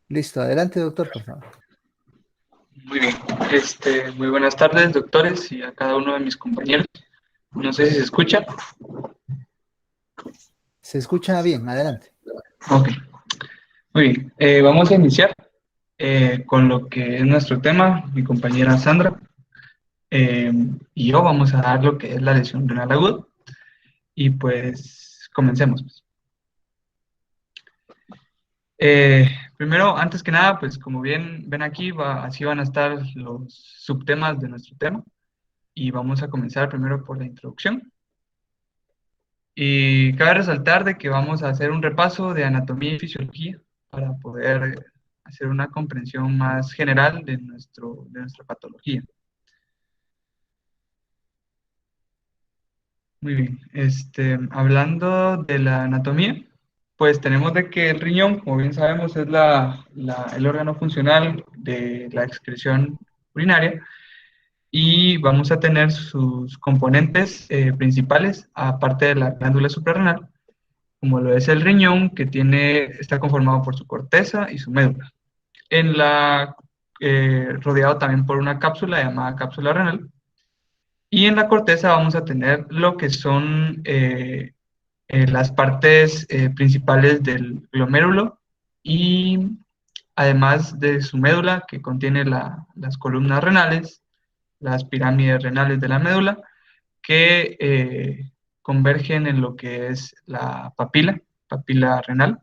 Listo, adelante, doctor, por favor. Muy bien. Muy buenas tardes, doctores, y a cada uno de mis compañeros. No sé si se escucha. Se escucha bien, adelante. Ok, muy bien. Vamos a iniciar con lo que es nuestro tema. Mi compañera Sandra y yo vamos a dar lo que es la lesión renal aguda. Y pues comencemos, pues. Eh, Primero, antes que nada, pues como bien ven aquí, así van a estar los subtemas de nuestro tema. Y vamos a comenzar primero por la introducción. Y cabe resaltar de que vamos a hacer un repaso de anatomía y fisiología para poder hacer una comprensión más general de nuestra patología. Muy bien, hablando de la anatomía, pues tenemos de que el riñón, como bien sabemos, es el órgano funcional de la excreción urinaria y vamos a tener sus componentes principales, aparte de la glándula suprarrenal, como lo es el riñón, que está conformado por su corteza y su médula. Rodeado también por una cápsula llamada cápsula renal. Y en la corteza vamos a tener lo que son las partes principales del glomérulo y además de su médula, que contiene las columnas renales, las pirámides renales de la médula, que convergen en lo que es la papila renal,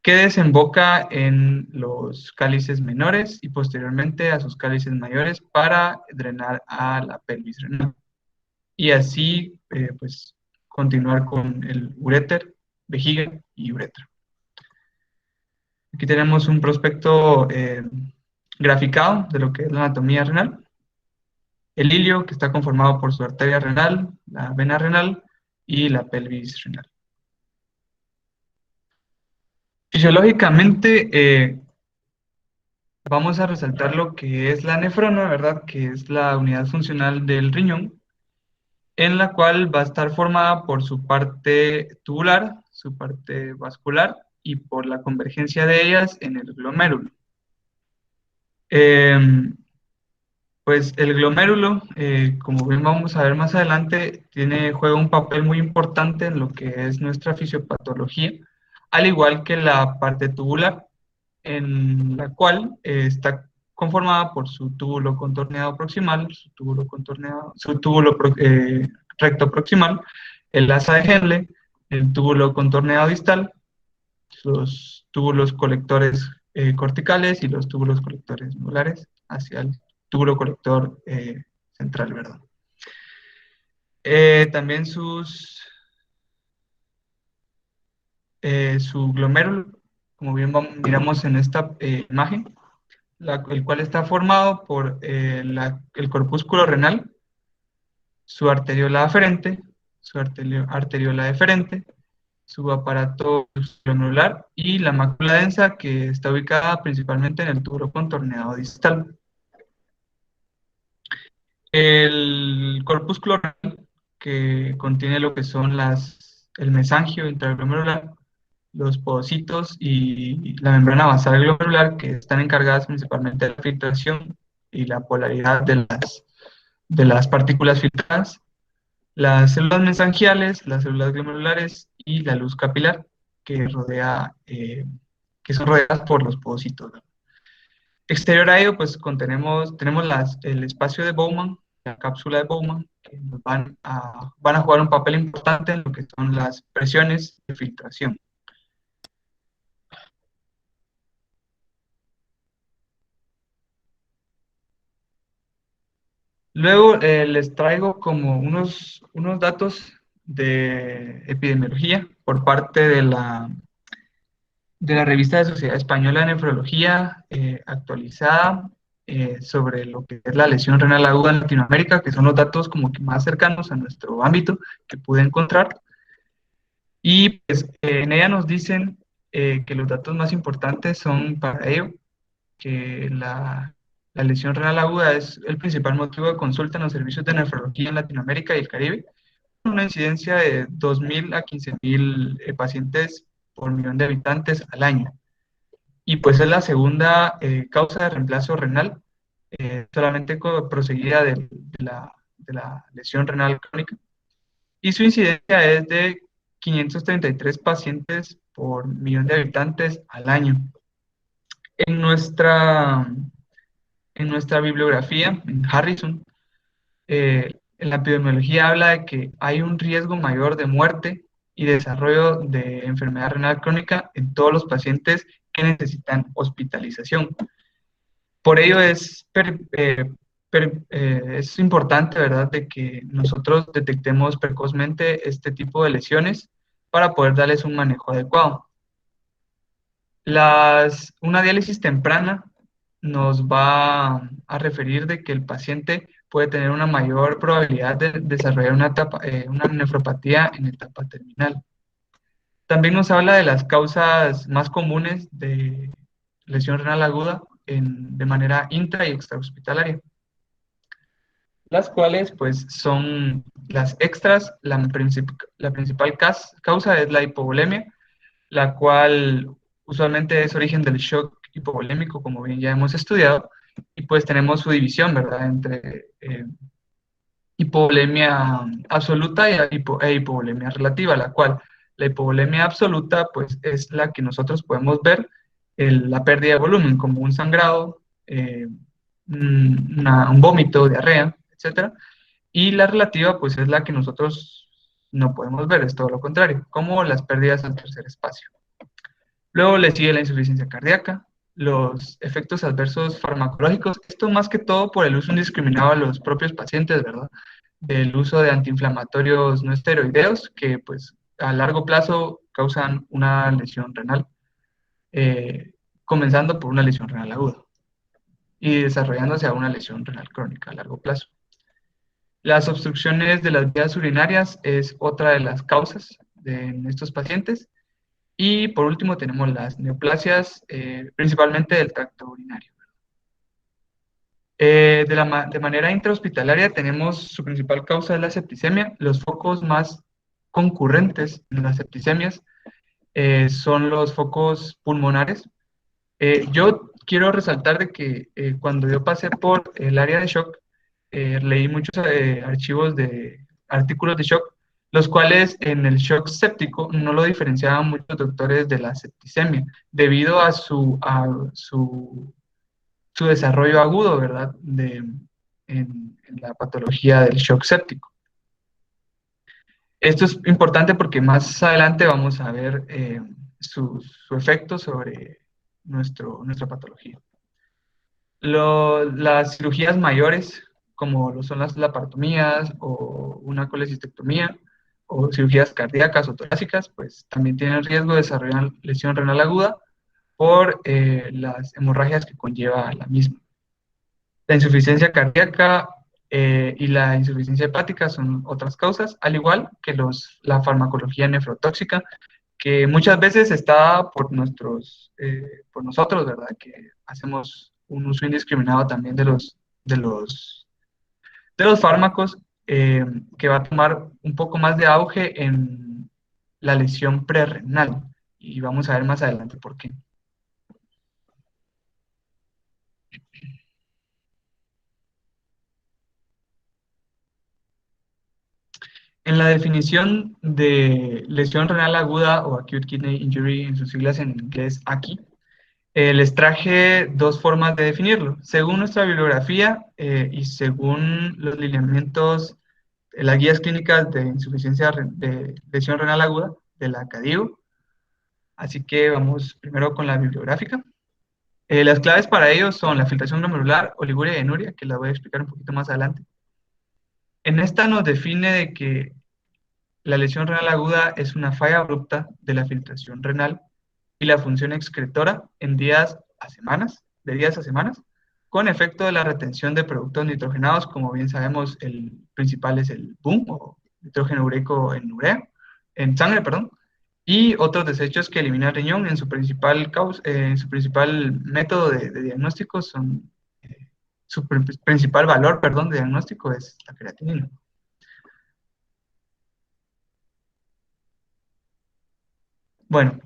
que desemboca en los cálices menores y posteriormente a sus cálices mayores para drenar a la pelvis renal. Y así, pues, continuar con el uréter, vejiga y uretra. Aquí tenemos un prospecto graficado de lo que es la anatomía renal. El ilio, que está conformado por su arteria renal, la vena renal y la pelvis renal. Fisiológicamente, vamos a resaltar lo que es la nefrona, ¿verdad? Que es la unidad funcional del riñón, en la cual va a estar formada por su parte tubular, su parte vascular y por la convergencia de ellas en el glomérulo. Eh, pues el glomérulo, como bien vamos a ver más adelante, juega un papel muy importante en lo que es nuestra fisiopatología, al igual que la parte tubular, en la cual está conformada por su túbulo contorneado proximal, su túbulo recto proximal, el asa de Henle, el túbulo contorneado distal, los túbulos colectores corticales y los túbulos colectores modulares hacia el túbulo colector central, ¿verdad? También su glomérulo, como bien miramos en esta imagen, el cual está formado por el corpúsculo renal, su arteriola aferente, su arteriola deferente, su aparato glomerular y la mácula densa, que está ubicada principalmente en el túbulo contorneado distal. El corpúsculo renal, que contiene lo que son el mesangio intraglomerular, los podocitos y la membrana basal glomerular, que están encargadas principalmente de la filtración y la polaridad de las partículas filtradas, las células mesangiales, las células glomerulares y la luz capilar, que son rodeadas por los podocitos, ¿no? Exterior a ello, pues tenemos el espacio de Bowman, la cápsula de Bowman, que van a jugar un papel importante en lo que son las presiones de filtración. Luego les traigo como unos datos de epidemiología por parte de la revista de Sociedad Española de Nefrología actualizada sobre lo que es la lesión renal aguda en Latinoamérica, que son los datos como que más cercanos a nuestro ámbito que pude encontrar. Y pues en ella nos dicen que los datos más importantes son para ello, que la lesión renal aguda es el principal motivo de consulta en los servicios de nefrología en Latinoamérica y el Caribe, con una incidencia de 2.000 a 15.000 pacientes por millón de habitantes al año. y pues es la segunda causa de reemplazo renal, solamente proseguida de la lesión renal crónica. Y su incidencia es de 533 pacientes por millón de habitantes al año. En nuestra, en nuestra bibliografía, en Harrison, en la epidemiología habla de que hay un riesgo mayor de muerte y desarrollo de enfermedad renal crónica en todos los pacientes que necesitan hospitalización. Por ello es importante, ¿verdad?, de que nosotros detectemos precozmente este tipo de lesiones para poder darles un manejo adecuado. Una diálisis temprana nos va a referir de que el paciente puede tener una mayor probabilidad de desarrollar una nefropatía en etapa terminal. También nos habla de las causas más comunes de lesión renal aguda de manera intra y extrahospitalaria, las cuales pues son las extras. La principal causa es la hipovolemia, la cual usualmente es origen del shock hipovolémico, como bien ya hemos estudiado, y pues tenemos su división, ¿verdad?, entre hipovolemia absoluta e hipovolemia relativa, la cual la hipovolemia absoluta pues es la que nosotros podemos ver, la pérdida de volumen, como un sangrado, un vómito, diarrea, etcétera. Y la relativa pues es la que nosotros no podemos ver, es todo lo contrario, como las pérdidas al tercer espacio. Luego le sigue la insuficiencia cardíaca, los efectos adversos farmacológicos, esto más que todo por el uso indiscriminado a los propios pacientes, ¿verdad? Del uso de antiinflamatorios no esteroideos que pues a largo plazo causan una lesión renal, eh, comenzando por una lesión renal aguda y desarrollándose a una lesión renal crónica a largo plazo. Las obstrucciones de las vías urinarias es otra de las causas en estos pacientes. Y por último tenemos las neoplasias, principalmente del tracto urinario. De manera intrahospitalaria tenemos su principal causa de la septicemia. Los focos más concurrentes en las septicemias son los focos pulmonares. Yo quiero resaltar de que cuando yo pasé por el área de shock, leí muchos artículos de shock, los cuales en el shock séptico no lo diferenciaban muchos doctores de la septicemia, debido a su desarrollo agudo, ¿verdad?, en la patología del shock séptico. Esto es importante porque más adelante vamos a ver su efecto sobre nuestra patología. Las cirugías mayores, como lo son las laparotomías o una colecistectomía, o cirugías cardíacas o torácicas, pues también tienen riesgo de desarrollar lesión renal aguda por las hemorragias que conlleva la misma. La insuficiencia cardíaca y la insuficiencia hepática son otras causas, al igual que la farmacología nefrotóxica, que muchas veces está por nosotros, ¿verdad? Que hacemos un uso indiscriminado también de los fármacos, que va a tomar un poco más de auge en la lesión prerrenal. Y vamos a ver más adelante por qué. En la definición de lesión renal aguda o acute kidney injury, en sus siglas en inglés AKI, les traje dos formas de definirlo. Según nuestra bibliografía y según los lineamientos, las guías clínicas de insuficiencia de lesión renal aguda de la CADIGO. Así que vamos primero con la bibliográfica. Las claves para ello son la filtración glomerular, oliguria y anuria, que la voy a explicar un poquito más adelante. En esta nos define de que la lesión renal aguda es una falla abrupta de la filtración renal y la función excretora en de días a semanas, con efecto de la retención de productos nitrogenados. Como bien sabemos, el principal es el BUN, o nitrógeno ureico en sangre, perdón, y otros desechos que elimina el riñón. En su principal método de diagnóstico su principal valor, perdón, de diagnóstico es la creatinina. Bueno,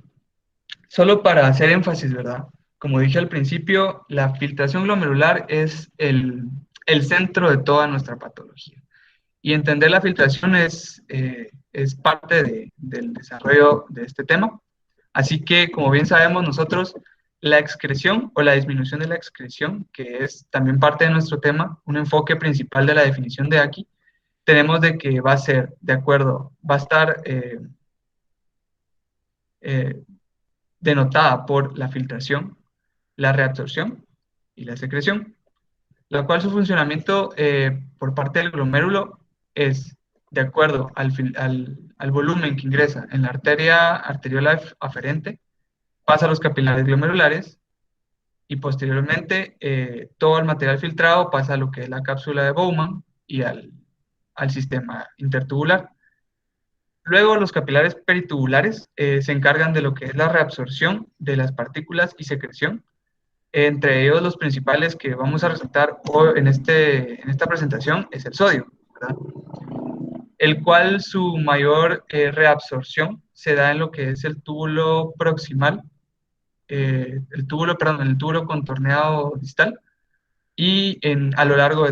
solo para hacer énfasis, ¿verdad? como dije al principio, la filtración glomerular es el centro de toda nuestra patología. Y entender la filtración es parte del desarrollo de este tema. Así que, como bien sabemos nosotros, la excreción o la disminución de la excreción, que es también parte de nuestro tema, un enfoque principal de la definición de aquí, tenemos de que va a ser, de acuerdo, va a estar eh, denotada por la filtración, la reabsorción y la secreción, la cual su funcionamiento por parte del glomérulo es de acuerdo al volumen que ingresa en la arteria arteriola aferente, pasa a los capilares glomerulares y posteriormente todo el material filtrado pasa a lo que es la cápsula de Bowman y al sistema intertubular. Luego, los capilares peritubulares se encargan de lo que es la reabsorción de las partículas y secreción. Entre ellos, los principales que vamos a resaltar hoy en esta presentación es el sodio, ¿verdad? El cual su mayor reabsorción se da en lo que es el túbulo proximal, el túbulo contorneado distal y a lo largo de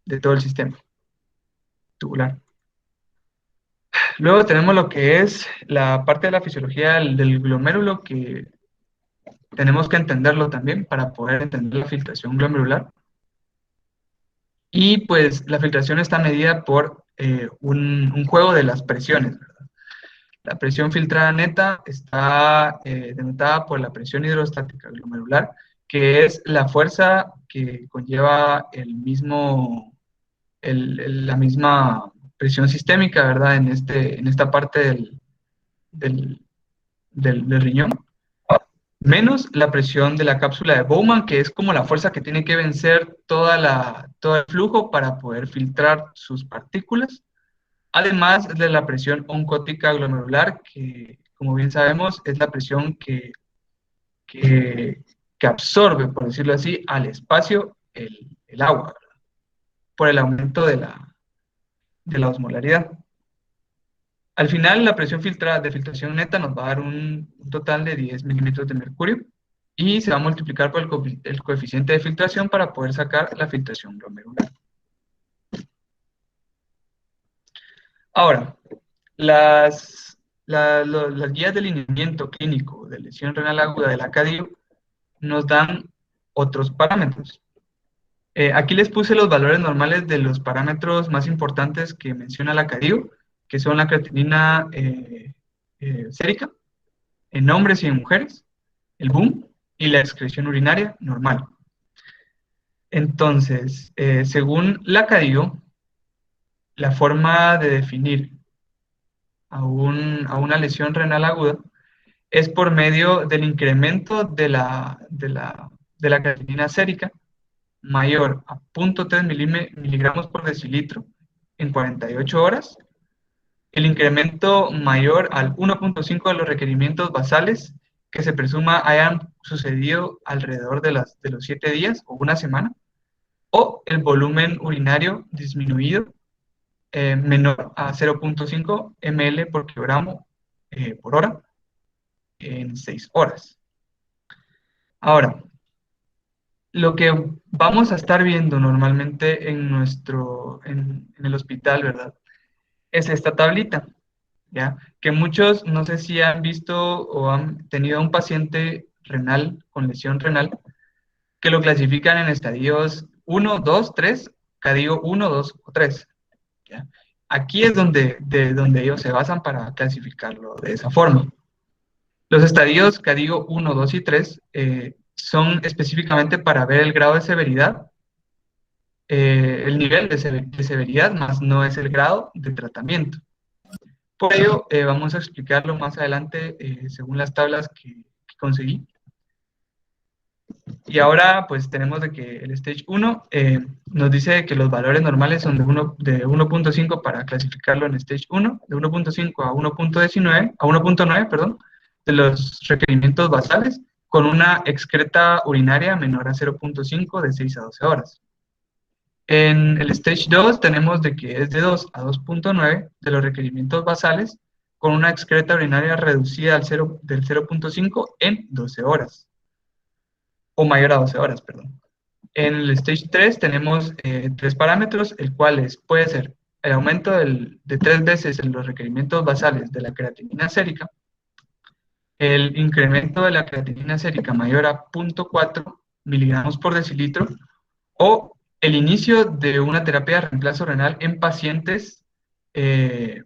de todo el sistema tubular. Luego tenemos lo que es la parte de la fisiología del glomérulo, que tenemos que entenderlo también para poder entender la filtración glomerular. Y pues la filtración está medida por un juego de las presiones, ¿verdad? La presión filtrada neta está denotada por la presión hidrostática glomerular, que es la fuerza que conlleva la misma presión sistémica, ¿verdad? En esta parte del, del riñón, menos la presión de la cápsula de Bowman, que es como la fuerza que tiene que vencer todo el flujo para poder filtrar sus partículas, además de la presión oncótica glomerular, que como bien sabemos es la presión que, que absorbe, por decirlo así, al espacio el agua, ¿verdad? Por el aumento de la osmolaridad. Al final, la presión de filtración neta nos va a dar un total de 10 milímetros de mercurio y se va a multiplicar por el coeficiente de filtración para poder sacar la filtración glomerular. Ahora, las guías de lineamiento clínico de lesión renal aguda de la CADIO nos dan otros parámetros. Aquí les puse los valores normales de los parámetros más importantes que menciona la CADIO, que son la creatinina sérica, en hombres y en mujeres, el BUM y la excreción urinaria normal. Entonces, según la CADIO, la forma de definir a una lesión renal aguda es por medio del incremento de la creatinina sérica mayor a 0.3 miligramos por decilitro en 48 horas, el incremento mayor al 1.5 de los requerimientos basales que se presuma hayan sucedido alrededor de los 7 días o una semana, o el volumen urinario disminuido menor a 0.5 ml por kilogramo por hora en 6 horas. Ahora, lo que vamos a estar viendo normalmente en el hospital, ¿verdad? Es esta tablita, ¿ya? Que muchos, no sé si han visto o han tenido un paciente renal con lesión renal, que lo clasifican en estadios 1, 2, 3, CADIO 1, 2 o 3, ¿ya? Aquí es donde ellos se basan para clasificarlo de esa forma. Los estadios CADIO 1, 2 y 3 son específicamente para ver el grado de severidad, el nivel de severidad, más no es el grado de tratamiento. Por ello, vamos a explicarlo más adelante según las tablas que conseguí. Y ahora, pues tenemos de que el Stage 1 nos dice que los valores normales son de 1.5 para clasificarlo en Stage 1, de 1.5 a 1.9, perdón, de los requerimientos basales, con una excreta urinaria menor a 0.5 de 6 a 12 horas. En el Stage 2 tenemos de que es de 2 a 2.9 de los requerimientos basales con una excreta urinaria reducida del 0.5 en 12 horas, o mayor a 12 horas, perdón. En el stage 3 tenemos tres parámetros, el cual puede ser el aumento de 3 veces en los requerimientos basales de la creatinina sérica, el incremento de la creatinina sérica mayor a 0.4 miligramos por decilitro, o el inicio de una terapia de reemplazo renal eh,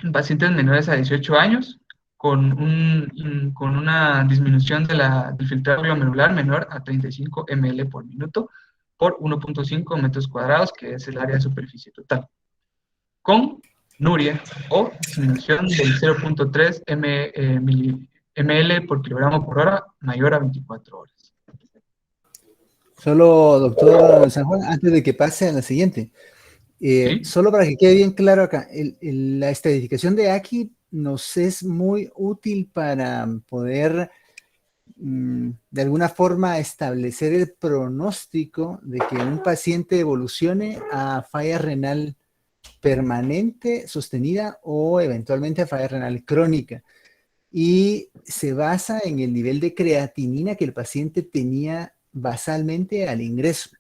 en pacientes menores a 18 años con una disminución del filtrado glomerular menor a 35 ml por minuto por 1.5 metros cuadrados, que es el área de superficie total, con nuria o disminución del 0.3 ml por kilogramo por hora mayor a 24 horas. Solo, doctor San Juan, antes de que pase a la siguiente, ¿Sí? solo para que quede bien claro acá, la estadificación de Aki nos es muy útil para poder de alguna forma establecer el pronóstico de que un paciente evolucione a falla renal permanente, sostenida o eventualmente a falla renal crónica. Y se basa en el nivel de creatinina que el paciente tenía basalmente al ingreso.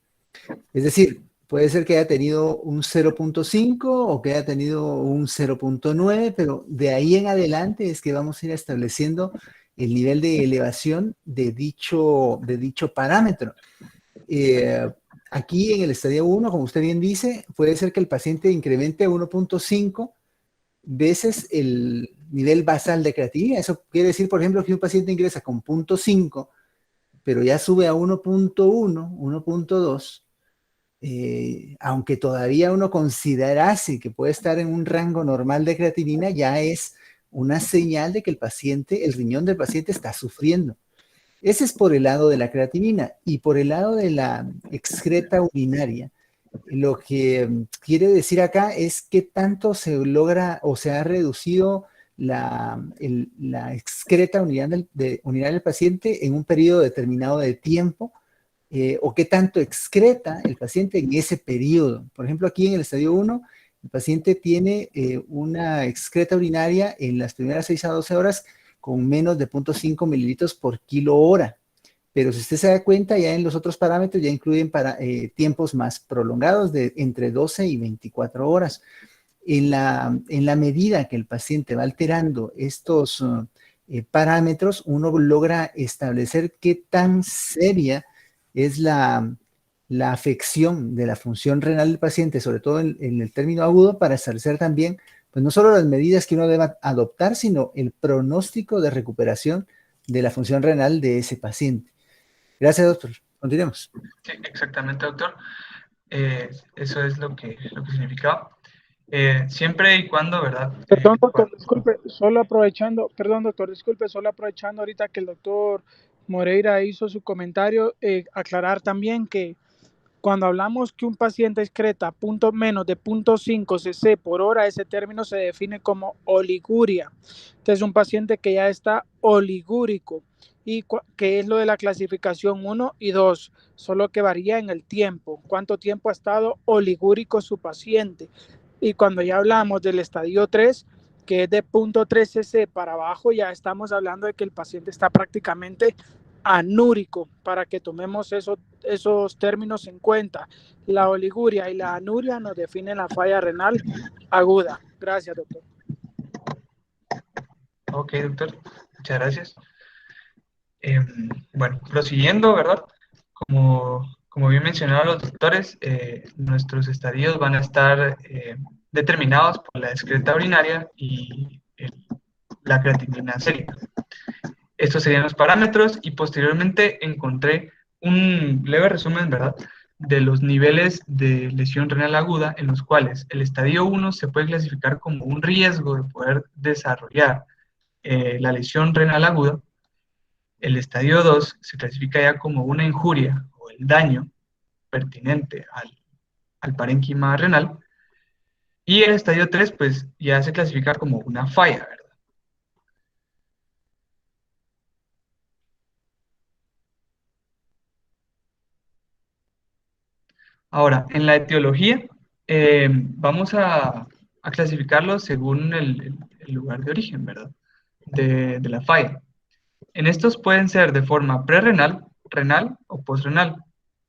Es decir, puede ser que haya tenido un 0.5 o que haya tenido un 0.9, pero de ahí en adelante es que vamos a ir estableciendo el nivel de elevación de dicho parámetro. Aquí en el estadio 1, como usted bien dice, puede ser que el paciente incremente 1.5 veces el nivel basal de creatinina. Eso quiere decir, por ejemplo, que un paciente ingresa con 0.5, pero ya sube a 1.1, 1.2, aunque todavía uno considerase que puede estar en un rango normal de creatinina, ya es una señal de que el riñón del paciente está sufriendo. Ese es por el lado de la creatinina. Y por el lado de la excreta urinaria, lo que quiere decir acá es qué tanto se logra o se ha reducido la excreta urinaria del paciente en un periodo determinado de tiempo, o qué tanto excreta el paciente en ese periodo. Por ejemplo, aquí en el estadio 1, el paciente tiene una excreta urinaria en las primeras 6 a 12 horas con menos de 0.5 mililitros por kilo hora. Pero si usted se da cuenta, ya en los otros parámetros ya incluyen tiempos más prolongados de entre 12 y 24 horas. En la medida que el paciente va alterando estos parámetros, uno logra establecer qué tan seria es la afección de la función renal del paciente, sobre todo en el término agudo, para establecer también, pues no solo las medidas que uno deba adoptar, sino el pronóstico de recuperación de la función renal de ese paciente. Gracias, doctor. Continuemos. Sí, exactamente, doctor. Eso es lo que significaba. Siempre y cuando, ¿verdad? Perdón, doctor, disculpe, solo aprovechando, perdón, doctor, disculpe, solo aprovechando ahorita que el doctor Moreira hizo su comentario, aclarar también que cuando hablamos que un paciente excreta menos de 0.5 cc por hora, ese término se define como oliguria. Entonces, un paciente que ya está oligúrico, y que es lo de la clasificación 1 y 2, solo que varía en el tiempo, cuánto tiempo ha estado oligúrico su paciente. Y cuando ya hablamos del estadio 3, que es de 0.3 cc para abajo, ya estamos hablando de que el paciente está prácticamente anúrico, para que tomemos esos términos en cuenta. La oliguria y la anuria nos definen la falla renal aguda. Gracias, doctor. Ok, doctor, muchas gracias. Bueno, prosiguiendo, ¿verdad? Como bien mencionaron los doctores, nuestros estadios van a estar determinados por la excreta urinaria y la creatinina sérica. Estos serían los parámetros y posteriormente encontré un leve resumen, ¿verdad?, de los niveles de lesión renal aguda en los cuales el estadio 1 se puede clasificar como un riesgo de poder desarrollar la lesión renal aguda. El estadio 2 se clasifica ya como una injuria o el daño pertinente al parénquima renal. Y el estadio 3 pues ya se clasifica como una falla, ¿verdad? Ahora, en la etiología, vamos a a clasificarlos según el lugar de origen, ¿verdad? De la falla. En estos pueden ser de forma prerrenal, renal o postrenal.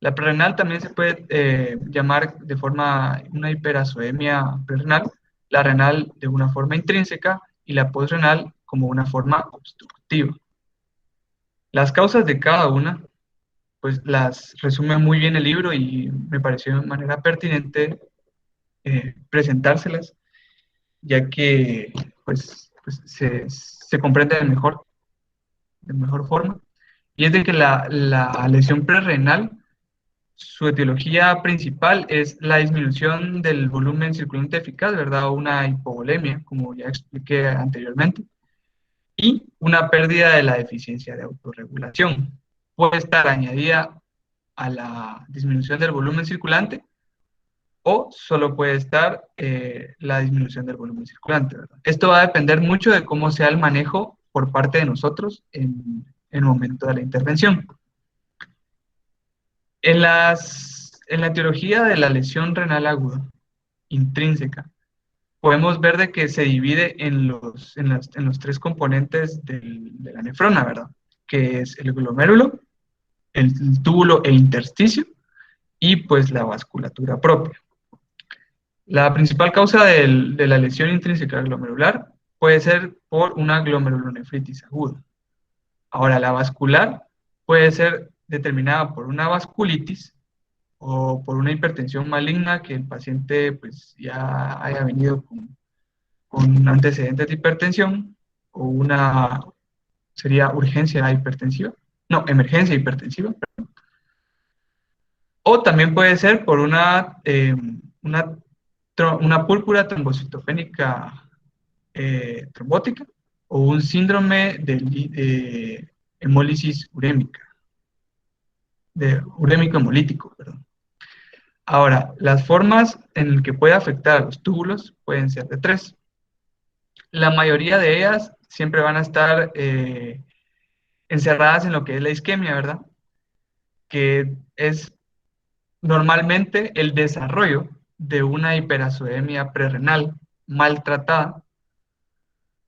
La prerrenal también se puede llamar de forma una hiperazoemia prerrenal, la renal de una forma intrínseca y la postrenal como una forma obstructiva. Las causas de cada una, pues las resume muy bien el libro y me pareció de manera pertinente presentárselas, ya que pues se comprende de mejor forma. Y es de que la lesión prerrenal, su etiología principal es la disminución del volumen circulante eficaz, ¿verdad? O una hipovolemia, como ya expliqué anteriormente, y una pérdida de la eficiencia de autorregulación. Puede estar añadida a la disminución del volumen circulante o solo puede estar la disminución del volumen circulante, ¿verdad? Esto va a depender mucho de cómo sea el manejo por parte de nosotros en el momento de la intervención. En la etiología de la lesión renal aguda intrínseca, podemos ver de que se divide en los tres componentes de la nefrona, ¿verdad? Que es el glomérulo, el túbulo e intersticio y pues la vasculatura propia. La principal causa de la lesión intrínseca glomerular puede ser por una glomerulonefritis aguda. Ahora, la vascular puede ser determinada por una vasculitis o por una hipertensión maligna que el paciente pues ya haya venido con antecedentes de hipertensión o sería urgencia hipertensiva, no, emergencia hipertensiva, perdón. O también puede ser por una púrpura trombocitopénica trombótica o un síndrome de hemólisis urémica, de urémico hemolítico, perdón. Ahora, las formas en las que puede afectar a los túbulos pueden ser de tres. La mayoría de ellas siempre van a estar encerradas en lo que es la isquemia, ¿verdad? Que es normalmente el desarrollo de una hiperazoemia prerrenal maltratada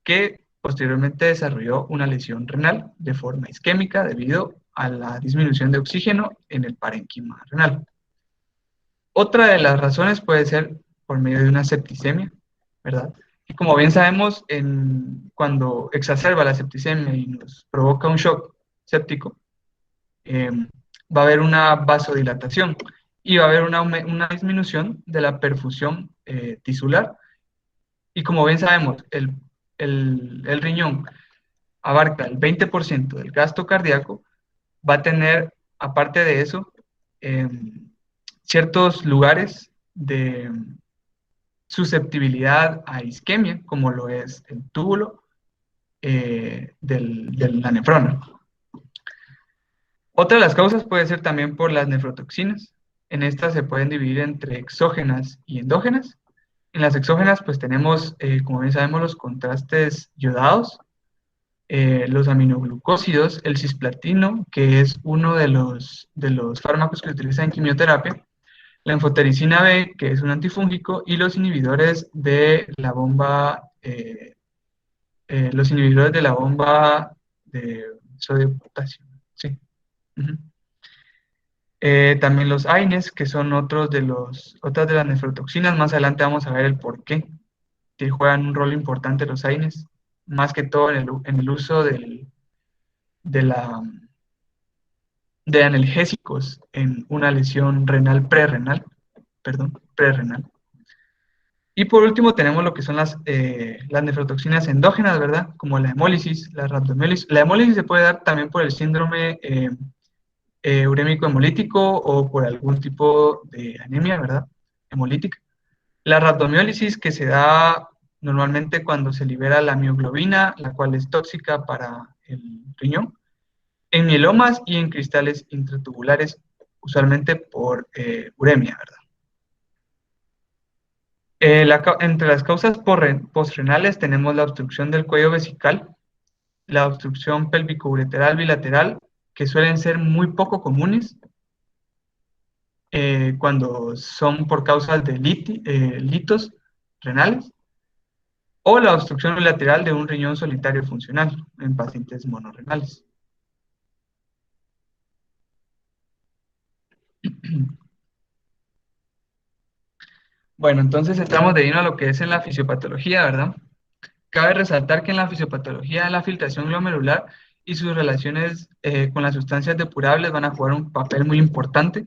que posteriormente desarrolló una lesión renal de forma isquémica debido a la disminución de oxígeno en el parénquima renal. Otra de las razones puede ser por medio de una septicemia, ¿verdad? Y como bien sabemos, cuando exacerba la septicemia y nos provoca un shock séptico, va a haber una vasodilatación y va a haber una disminución de la perfusión tisular. Y como bien sabemos, el riñón abarca el 20% del gasto cardíaco, va a tener, aparte de eso, ciertos lugares de susceptibilidad a isquemia, como lo es el túbulo de la nefrona. Otra de las causas puede ser también por las nefrotoxinas. En estas se pueden dividir entre exógenas y endógenas. En las exógenas, pues tenemos, como bien sabemos, los contrastes yodados, los aminoglucósidos, el cisplatino, que es uno de los fármacos que se utilizan en quimioterapia, la anfotericina B, que es un antifúngico, y los inhibidores de la bomba, de sodio-potasio. Sí. También los AINES, que son otras de las nefrotoxinas. Más adelante vamos a ver el por qué que juegan un rol importante los AINES, más que todo en el uso de analgésicos en una lesión renal prerrenal. Y por último tenemos lo que son las nefrotoxinas endógenas, ¿verdad? Como la hemólisis, la rhabdomiólisis. La hemólisis se puede dar también por el síndrome urémico hemolítico o por algún tipo de anemia, ¿verdad? Hemolítica. La rhabdomiólisis, que se da normalmente cuando se libera la mioglobina, la cual es tóxica para el riñón, en mielomas y en cristales intratubulares, usualmente por uremia, ¿verdad? Entre las causas postrenales tenemos la obstrucción del cuello vesical, la obstrucción pélvico-ureteral bilateral, que suelen ser muy poco comunes cuando son por causas de litos renales, o la obstrucción unilateral de un riñón solitario funcional en pacientes monorrenales. Bueno, entonces entramos de lleno a lo que es en la fisiopatología, ¿verdad? Cabe resaltar que en la fisiopatología la filtración glomerular y sus relaciones con las sustancias depurables van a jugar un papel muy importante,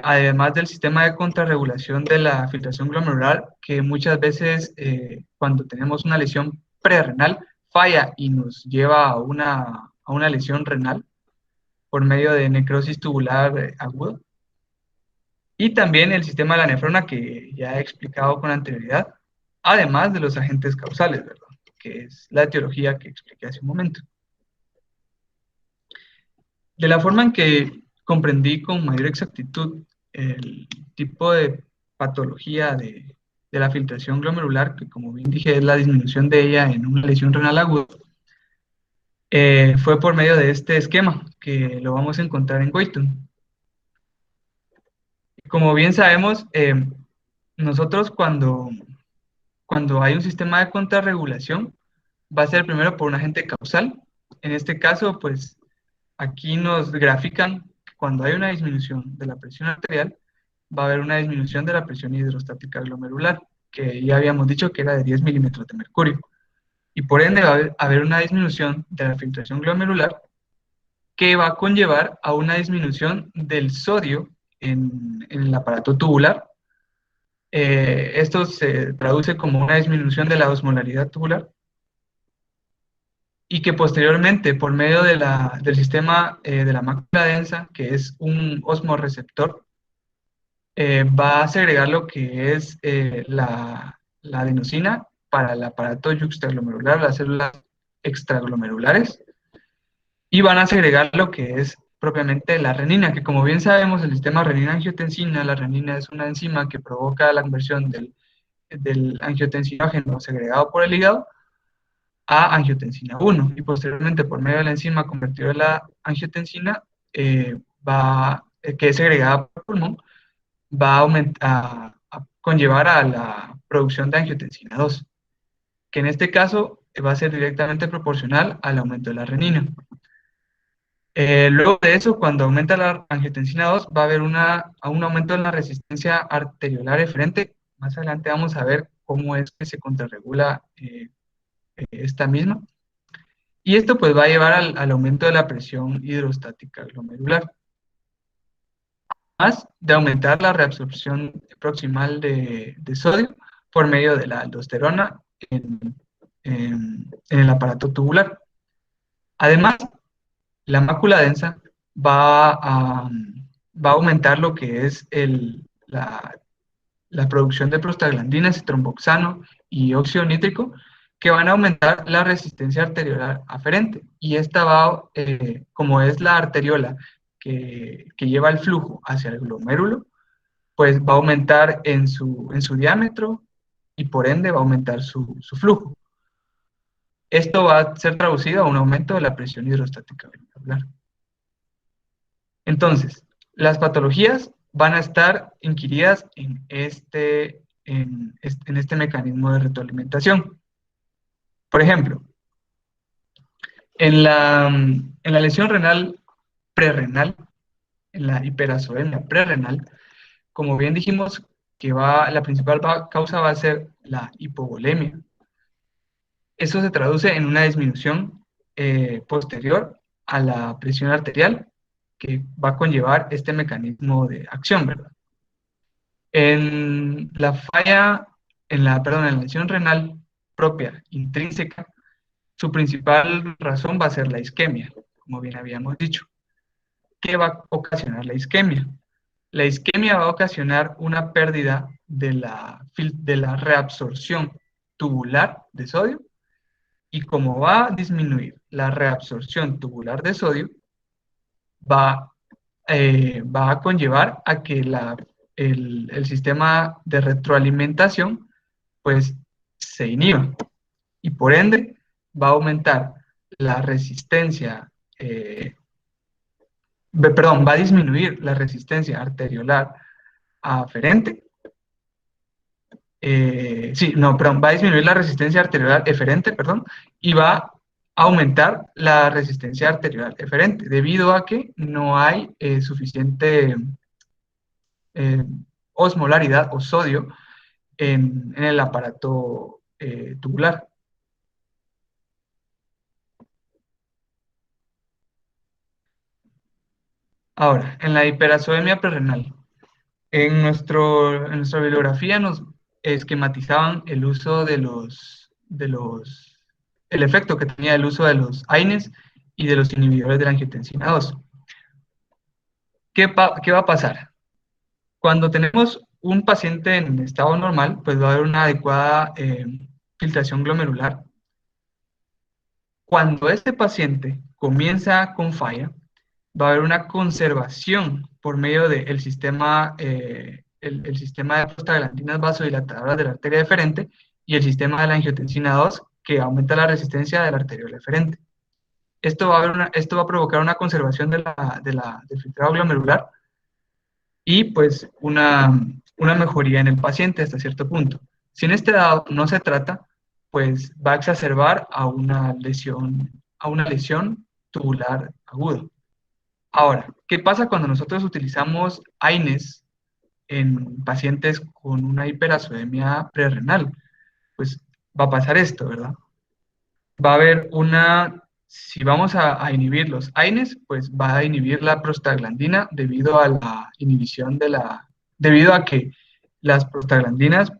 además del sistema de contrarregulación de la filtración glomerular, que muchas veces cuando tenemos una lesión prerrenal falla y nos lleva a una lesión renal por medio de necrosis tubular aguda. Y también el sistema de la nefrona, que ya he explicado con anterioridad, además de los agentes causales, ¿verdad? Que es la etiología que expliqué hace un momento. De la forma en que comprendí con mayor exactitud el tipo de patología de la filtración glomerular, que como bien dije es la disminución de ella en una lesión renal aguda, fue por medio de este esquema, que lo vamos a encontrar en Goitom. Como bien sabemos, nosotros cuando hay un sistema de contrarregulación, va a ser primero por un agente causal. En este caso, pues aquí nos grafican que cuando hay una disminución de la presión arterial, va a haber una disminución de la presión hidrostática glomerular, que ya habíamos dicho que era de 10 milímetros de mercurio. Y por ende va a haber una disminución de la filtración glomerular que va a conllevar a una disminución del sodio en el aparato tubular. Esto se traduce como una disminución de la osmolaridad tubular y que posteriormente, por medio del sistema de la mácula densa, que es un osmoreceptor, va a segregar lo que es la adenosina para el aparato yuxtaglomerular, las células extraglomerulares, y van a segregar lo que es propiamente la renina, que como bien sabemos, el sistema renina-angiotensina, la renina es una enzima que provoca la conversión del angiotensinógeno segregado por el hígado a angiotensina 1, y posteriormente por medio de la enzima convertida en la angiotensina, que es segregada por el pulmón, va a conllevar a la producción de angiotensina 2, que en este caso va a ser directamente proporcional al aumento de la renina. Luego de eso, cuando aumenta la angiotensina 2, va a haber un aumento en la resistencia arteriolar eferente. Más adelante vamos a ver cómo es que se contrarregula esta misma. Y esto pues va a llevar al aumento de la presión hidrostática glomerular. Además de aumentar la reabsorción proximal de sodio por medio de la aldosterona en el aparato tubular. Además, la mácula densa va a aumentar lo que es la producción de prostaglandinas, citromboxano y óxido nítrico, que van a aumentar la resistencia arteriolar aferente. Y esta como es la arteriola que lleva el flujo hacia el glomérulo, pues va a aumentar en su diámetro y por ende va a aumentar su flujo. Esto va a ser traducido a un aumento de la presión hidrostática glomerular. Entonces, las patologías van a estar inquiridas en este mecanismo de retroalimentación. Por ejemplo, en la lesión renal prerrenal, en la hiperazoemia prerrenal, como bien dijimos, que la principal causa va a ser la hipovolemia. Eso se traduce en una disminución posterior a la presión arterial que va a conllevar este mecanismo de acción, ¿verdad? En la falla, en la lesión renal propia, intrínseca, su principal razón va a ser la isquemia, como bien habíamos dicho. ¿Qué va a ocasionar la isquemia? La isquemia va a ocasionar una pérdida de la reabsorción tubular de sodio, y como va a disminuir la reabsorción tubular de sodio, va a conllevar a que el sistema de retroalimentación pues se inhiba, y por ende va a aumentar la resistencia, va a disminuir la resistencia arteriolar aferente, sí, no, perdón, va a disminuir la resistencia arterial eferente, perdón, y va a aumentar la resistencia arterial eferente, debido a que no hay suficiente eh, osmolaridad o sodio en el aparato tubular. Ahora, en la hiperacemia prerrenal, en nuestra bibliografía nos esquematizaban el uso el efecto que tenía el uso de los AINES y de los inhibidores de la angiotensina 2. ¿Qué va a pasar? Cuando tenemos un paciente en estado normal, pues va a haber una adecuada filtración glomerular. Cuando este paciente comienza con falla, va a haber una conservación por medio del sistema, el sistema de prostaglandinas vasodilatadoras de la arteria deferente y el sistema de la angiotensina 2, que aumenta la resistencia de la arteriola eferente. Esto va a provocar una conservación del filtrado glomerular y pues una mejoría en el paciente hasta cierto punto. Si en este dado no se trata, pues va a exacerbar a una lesión tubular aguda. Ahora, ¿qué pasa cuando nosotros utilizamos AINES en pacientes con una hiperacemia prerrenal? Pues va a pasar esto, ¿verdad? Va a haber si vamos a inhibir los AINES, pues va a inhibir la prostaglandina debido a la inhibición debido a que las prostaglandinas,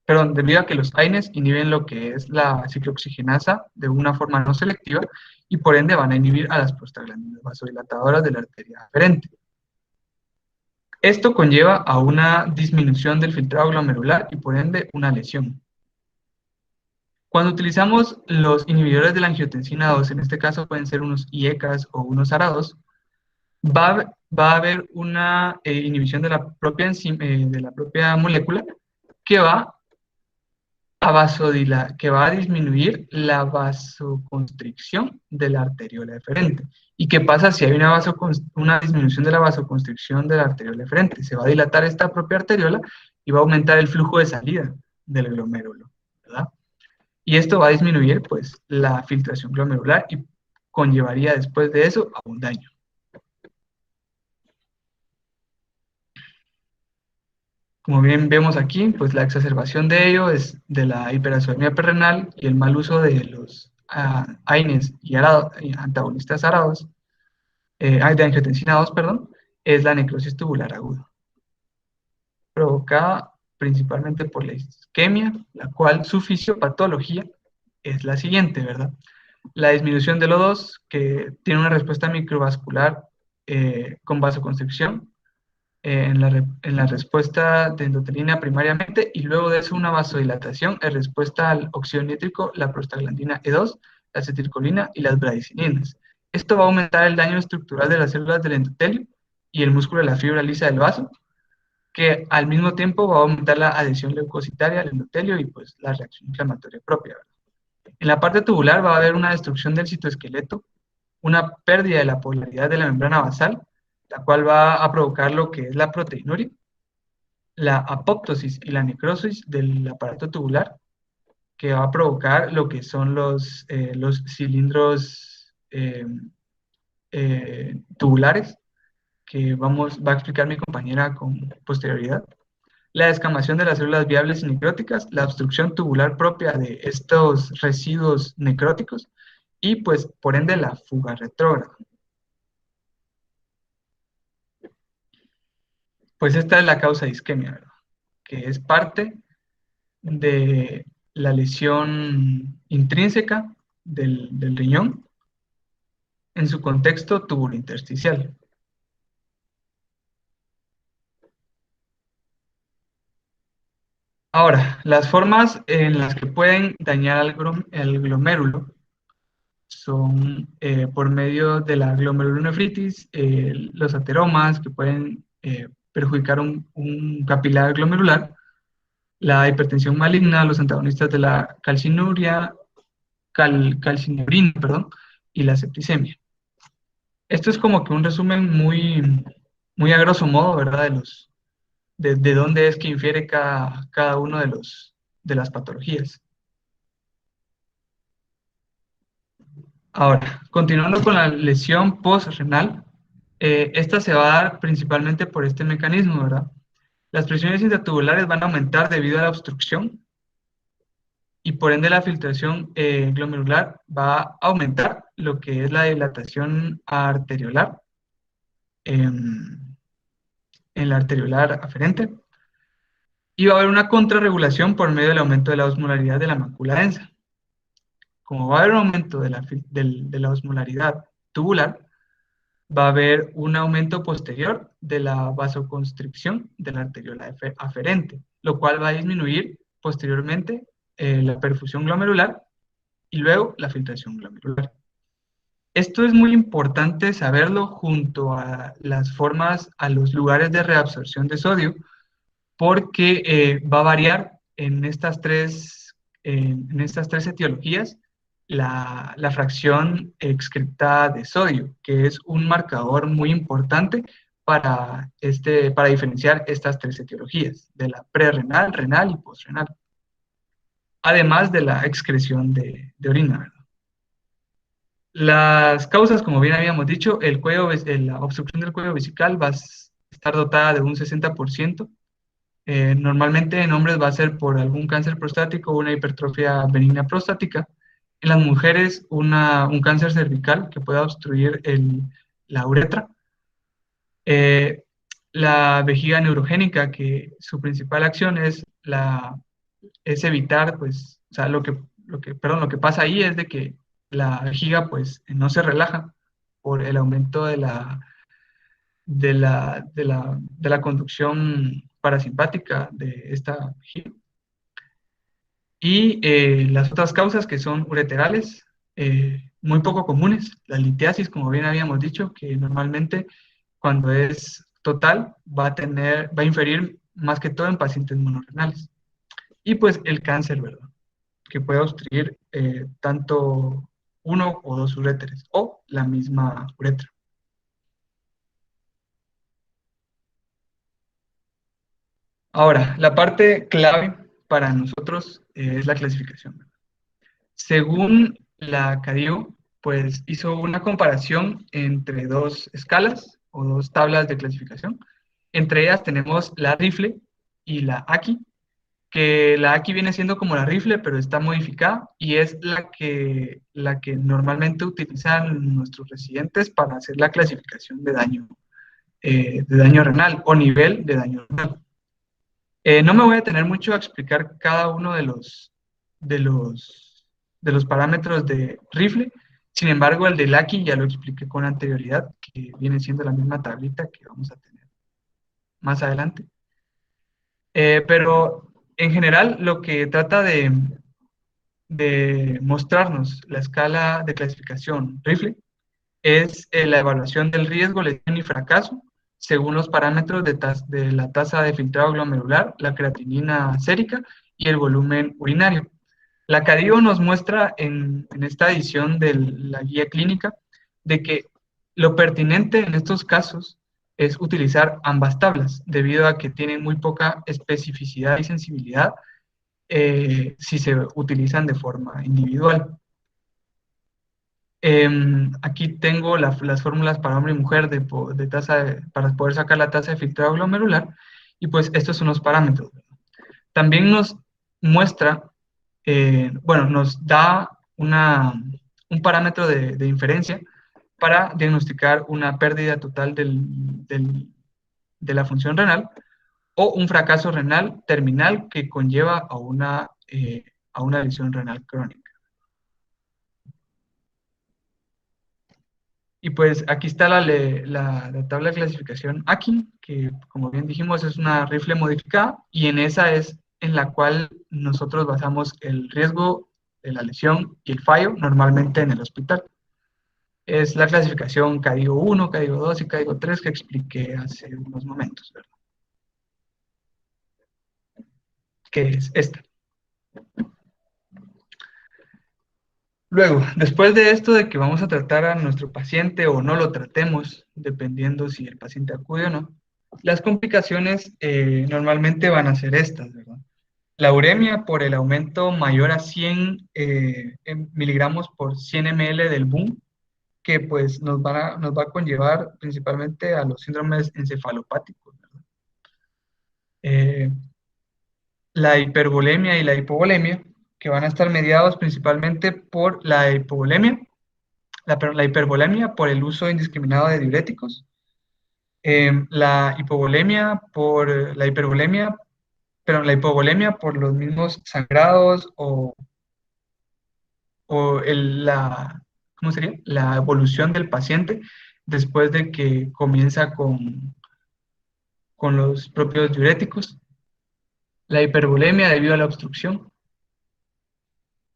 debido a que los AINES inhiben lo que es la ciclooxigenasa de una forma no selectiva y por ende van a inhibir a las prostaglandinas vasodilatadoras de la arteria aferente. Esto conlleva a una disminución del filtrado glomerular y por ende una lesión. Cuando utilizamos los inhibidores de la angiotensina 2, en este caso pueden ser unos IECAs o unos ARA2, va a haber una inhibición de la propia molécula que va a disminuir la vasoconstricción de la arteriola eferente. ¿Y qué pasa si hay una disminución de la vasoconstricción de la arteriola eferente? Se va a dilatar esta propia arteriola y va a aumentar el flujo de salida del glomérulo, ¿verdad? Y esto va a disminuir, pues, la filtración glomerular y conllevaría después de eso a un daño. Como bien vemos aquí, pues la exacerbación de ello es de la hiperacemia prerrenal y el mal uso de los AINES y antagonistas ARA2, de angiotensina 2, perdón, es la necrosis tubular aguda, provocada principalmente por la isquemia, la cual su fisiopatología es la siguiente, ¿verdad? La disminución del O2, que tiene una respuesta microvascular con vasoconstricción, en la respuesta de endotelina primariamente, y luego de eso una vasodilatación en respuesta al óxido nítrico, la prostaglandina E2, la acetilcolina y las bradicininas. Esto va a aumentar el daño estructural de las células del endotelio y el músculo de la fibra lisa del vaso, que al mismo tiempo va a aumentar la adhesión leucocitaria al endotelio y pues la reacción inflamatoria propia, ¿verdad? En la parte tubular va a haber una destrucción del citoesqueleto, una pérdida de la polaridad de la membrana basal, la cual va a provocar lo que es la proteinuria, la apoptosis y la necrosis del aparato tubular, que va a provocar lo que son los cilindros tubulares, que va a explicar mi compañera con posterioridad. La descamación de las células viables y necróticas, la obstrucción tubular propia de estos residuos necróticos y, pues, por ende, la fuga retrógrada. Pues esta es la causa de isquemia, ¿verdad? Que es parte de la lesión intrínseca del riñón en su contexto tubulointersticial. Ahora, las formas en las que pueden dañar el glomérulo son por medio de la glomerulonefritis, los ateromas que pueden perjudicar un capilar glomerular, la hipertensión maligna, los antagonistas de la calcinuria, calcineurina, perdón, y la septicemia. Esto es como que un resumen muy a grosso modo, ¿verdad? de dónde es que infiere cada uno de las patologías. Ahora, continuando con la lesión postrenal, esta se va a dar principalmente por este mecanismo, ¿verdad? Las presiones intratubulares van a aumentar debido a la obstrucción y por ende la filtración glomerular va a aumentar lo que es la dilatación arteriolar en la arteriolar aferente, y va a haber una contrarregulación por medio del aumento de la osmolaridad de la mácula densa. Como va a haber un aumento de la osmolaridad tubular, va a haber un aumento posterior de la vasoconstricción de la arteriola aferente, lo cual va a disminuir posteriormente la perfusión glomerular y luego la filtración glomerular. Esto es muy importante saberlo junto a las formas, a los lugares de reabsorción de sodio, porque va a variar en estas tres etiologías la fracción excretada de sodio, que es un marcador muy importante para diferenciar estas tres etiologías, de la prerrenal, renal y postrenal, además de la excreción de orina, ¿verdad? Las causas, como bien habíamos dicho, la obstrucción del cuello vesical va a estar dotada de un 60%. Normalmente en hombres va a ser por algún cáncer prostático o una hipertrofia benigna prostática. En las mujeres, un cáncer cervical que pueda obstruir la uretra. La vejiga neurogénica, que su principal acción es evitar, pues, o sea, lo que pasa ahí es de que la vejiga, pues, no se relaja por el aumento de la conducción parasimpática de esta vejiga. Y las otras causas que son ureterales, muy poco comunes, la litiasis, como bien habíamos dicho, que normalmente cuando es total va a inferir más que todo en pacientes monorrenales. Y pues el cáncer, ¿verdad? Que puede obstruir tanto uno o dos uréteres o la misma uretra. Ahora, la parte clave para nosotros es la clasificación. Según la CADIO, pues hizo una comparación entre dos escalas o dos tablas de clasificación. Entre ellas tenemos la RIFLE y la AKI, que la AKI viene siendo como la RIFLE, pero está modificada y es la que normalmente utilizan nuestros residentes para hacer la clasificación de daño renal o nivel de daño renal. No me voy a detener mucho a explicar cada uno de los parámetros de rifle. Sin embargo, el de Lucky ya lo expliqué con anterioridad, que viene siendo la misma tablita que vamos a tener más adelante. Pero en general, lo que trata de mostrarnos la escala de clasificación rifle es la evaluación del riesgo, lesión y fracaso según los parámetros de la tasa de filtrado glomerular, la creatinina sérica y el volumen urinario. La CADIO nos muestra en esta edición de la guía clínica de que lo pertinente en estos casos es utilizar ambas tablas, debido a que tienen muy poca especificidad y sensibilidad si se utilizan de forma individual. Aquí tengo las fórmulas para hombre y mujer para poder sacar la tasa de filtrado glomerular, y pues estos son los parámetros. También nos muestra, nos da un parámetro de inferencia para diagnosticar una pérdida total de la función renal o un fracaso renal terminal que conlleva a una lesión renal crónica. Y pues aquí está la tabla de clasificación AKI, que como bien dijimos es una rifle modificada, y en esa es en la cual nosotros basamos el riesgo de la lesión y el fallo normalmente en el hospital. Es la clasificación CADIO 1, CADIO 2 y CADIO 3 que expliqué hace unos momentos, ¿verdad? Que es esta. Luego, después de esto de que vamos a tratar a nuestro paciente o no lo tratemos, dependiendo si el paciente acude o no, Las complicaciones normalmente van a ser estas, ¿verdad? La uremia por el aumento mayor a 100 miligramos por 100 ml del boom, que pues nos va a conllevar principalmente a los síndromes encefalopáticos, ¿verdad? Eh, la hipervolemia y la hipovolemia, que van a estar mediados principalmente por la hipovolemia, la hipervolemia por el uso indiscriminado de diuréticos, la hipovolemia por la hipervolemia, pero la hipovolemia por los mismos sangrados o ¿cómo sería? La evolución del paciente después de que comienza con los propios diuréticos, la hipervolemia debido a la obstrucción,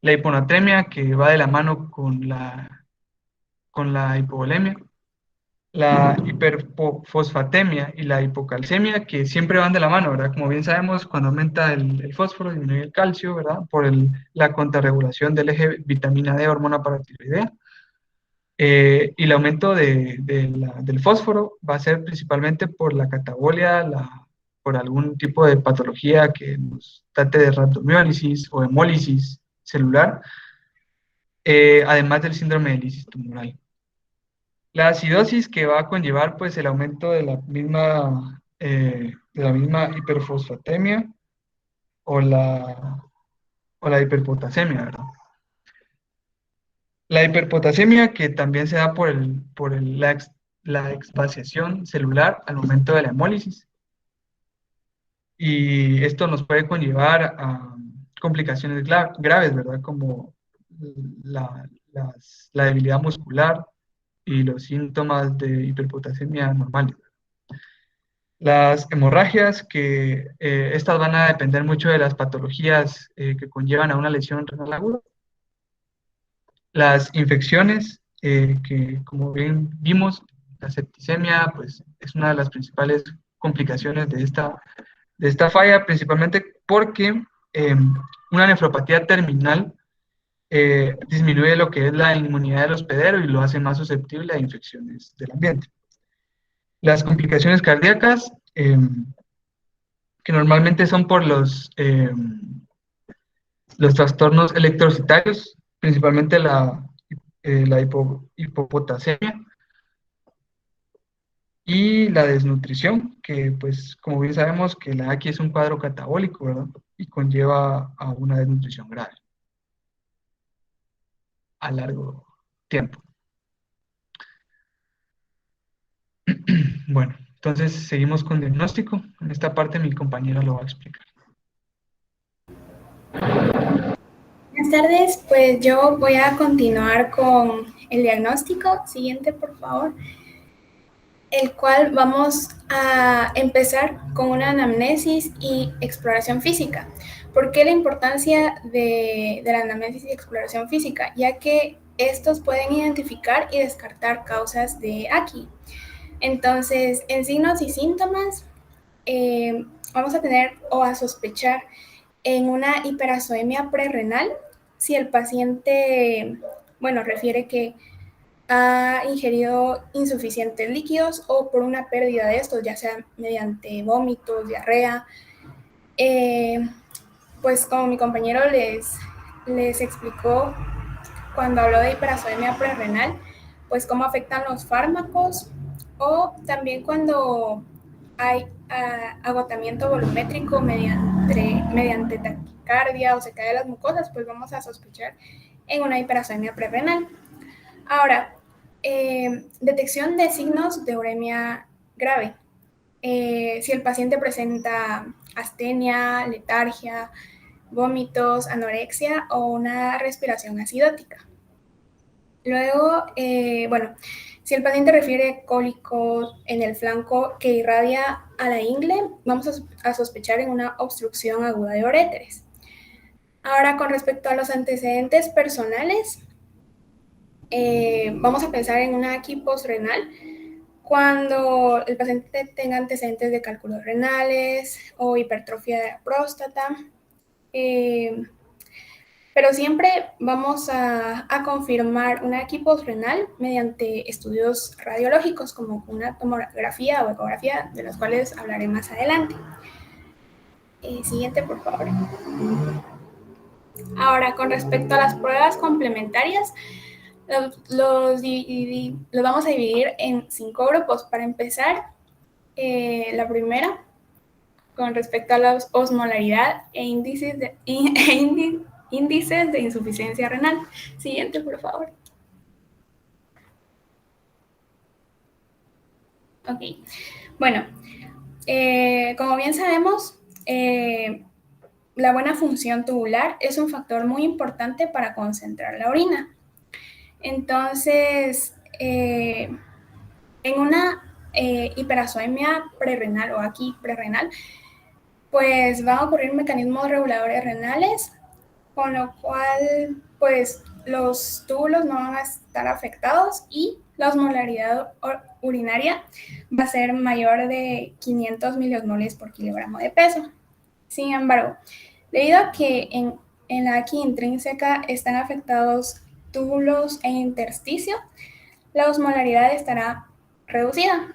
la hiponatremia que va de la mano con la hipovolemia, la hiperfosfatemia y la hipocalcemia, que siempre van de la mano, ¿verdad? Como bien sabemos, cuando aumenta el fósforo, disminuye el calcio, ¿verdad? Por la contrarregulación del eje vitamina D, hormona paratiroidea. Y el aumento del fósforo va a ser principalmente por la catabolia, por algún tipo de patología que nos trate de rhabdomiólisis o hemólisis celular, además del síndrome de lisis tumoral. La acidosis que va a conllevar pues el aumento de la misma hiperfosfatemia o la hiperpotasemia, ¿verdad? La hiperpotasemia que también se da la exvasiación celular al momento de la hemólisis. Y esto nos puede conllevar a complicaciones graves, ¿verdad? Como la debilidad muscular y los síntomas de hiperpotasemia normales. Las hemorragias, que estas van a depender mucho de las patologías que conllevan a una lesión renal aguda. Las infecciones, que como bien vimos, la septicemia pues, es una de las principales complicaciones de esta falla, principalmente porque una nefropatía terminal disminuye lo que es la inmunidad del hospedero y lo hace más susceptible a infecciones del ambiente. Las complicaciones cardíacas, que normalmente son por los trastornos electrocitarios, principalmente la hipopotasemia y la desnutrición, que pues como bien sabemos que la aquí es un cuadro catabólico, ¿verdad? Y conlleva a una desnutrición grave a largo tiempo. Bueno, entonces seguimos con diagnóstico. En esta parte mi compañera lo va a explicar. Buenas tardes, pues yo voy a continuar con el diagnóstico. Siguiente, por favor. El cual vamos a empezar con una anamnesis y exploración física. ¿Por qué la importancia de la anamnesis y exploración física? Ya que estos pueden identificar y descartar causas de AKI. Entonces, en signos y síntomas, vamos a tener o a sospechar en una hiperazoemia prerrenal si el paciente, bueno, refiere que ha ingerido insuficientes líquidos o por una pérdida de estos, ya sea mediante vómitos, diarrea. Pues como mi compañero les explicó cuando habló de hiperazoemia prerrenal, pues cómo afectan los fármacos o también cuando hay agotamiento volumétrico mediante taquicardia o se cae las mucosas, pues vamos a sospechar en una hiperazoemia prerrenal. Ahora, detección de signos de uremia grave. Si el paciente presenta astenia, letargia, vómitos, anorexia o una respiración acidótica. Luego, bueno, si el paciente refiere cólicos en el flanco que irradia a la ingle, vamos a sospechar en una obstrucción aguda de uréteres. Ahora, con respecto a los antecedentes personales, vamos a pensar en una AKI postrenal cuando el paciente tenga antecedentes de cálculos renales o hipertrofia de la próstata. Pero siempre vamos a confirmar una equipos renal mediante estudios radiológicos como una tomografía o ecografía, de los cuales hablaré más adelante. Siguiente, por favor. Ahora, con respecto a las pruebas complementarias, los vamos a dividir en 5 grupos. Para empezar, la primera, con respecto a la osmolaridad e índices de insuficiencia renal. Siguiente, por favor. Ok. Bueno, como bien sabemos, la buena función tubular es un factor muy importante para concentrar la orina. Entonces, en una hiperacemia prerrenal o aquí prerrenal, pues van a ocurrir mecanismos reguladores renales, con lo cual, pues, los túbulos no van a estar afectados y la osmolaridad urinaria va a ser mayor de 500 miliosmoles por kilogramo de peso. Sin embargo, debido a que en la aquí intrínseca están afectados túbulos e intersticio, la osmolaridad estará reducida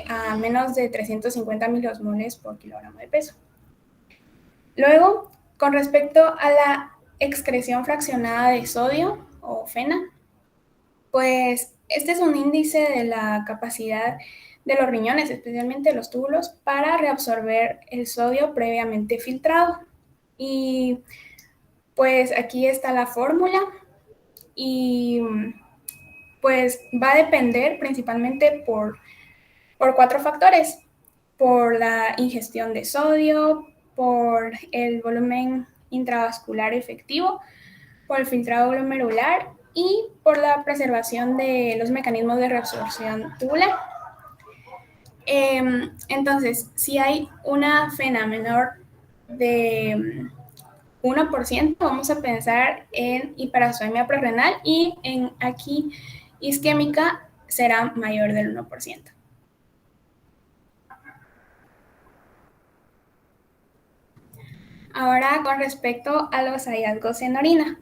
a menos de 350 miliosmoles por kilogramo de peso. Luego, con respecto a la excreción fraccionada de sodio o FeNA, pues este es un índice de la capacidad de los riñones, especialmente los túbulos, para reabsorber el sodio previamente filtrado. Y pues aquí está la fórmula y pues va a depender principalmente por 4 factores: por la ingestión de sodio, por el volumen intravascular efectivo, por el filtrado glomerular y por la preservación de los mecanismos de reabsorción tubular. Entonces, si hay una FeNA menor de 1%, vamos a pensar en hiperacemia prerrenal, y en aquí isquémica será mayor del 1%. Ahora, con respecto a los hallazgos en orina,